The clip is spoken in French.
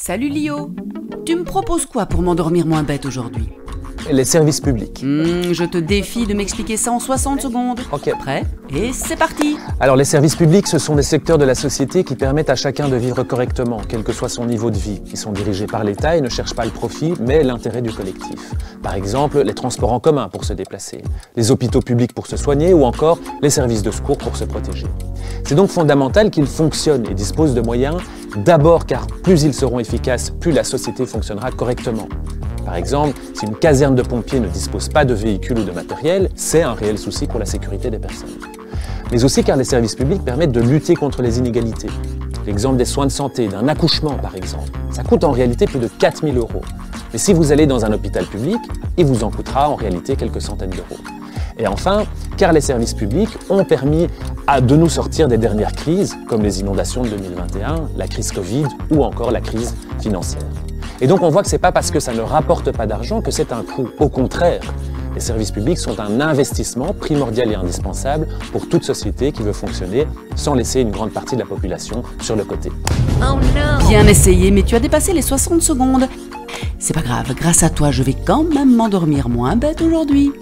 Salut Lio, tu me proposes quoi pour m'endormir moins bête aujourd'hui? Les services publics. Je te défie de m'expliquer ça en 60 secondes. Ok. Prêt? Et c'est parti! Alors les services publics, ce sont des secteurs de la société qui permettent à chacun de vivre correctement, quel que soit son niveau de vie. Ils sont dirigés par l'État et ne cherchent pas le profit, mais l'intérêt du collectif. Par exemple, les transports en commun pour se déplacer, les hôpitaux publics pour se soigner ou encore les services de secours pour se protéger. C'est donc fondamental qu'ils fonctionnent et disposent de moyens, d'abord car plus ils seront efficaces, plus la société fonctionnera correctement. Par exemple, si une caserne de pompiers ne dispose pas de véhicules ou de matériel, c'est un réel souci pour la sécurité des personnes. Mais aussi car les services publics permettent de lutter contre les inégalités. L'exemple des soins de santé, d'un accouchement par exemple, ça coûte en réalité plus de 4 000 €. Mais si vous allez dans un hôpital public, il vous en coûtera en réalité quelques centaines d'euros. Et enfin, car les services publics ont permis de nous sortir des dernières crises, comme les inondations de 2021, la crise Covid ou encore la crise financière. Et donc on voit que ce n'est pas parce que ça ne rapporte pas d'argent que c'est un coût. Au contraire, les services publics sont un investissement primordial et indispensable pour toute société qui veut fonctionner sans laisser une grande partie de la population sur le côté. Oh non! Bien essayé, mais tu as dépassé les 60 secondes. C'est pas grave, grâce à toi, je vais quand même m'endormir moins bête aujourd'hui.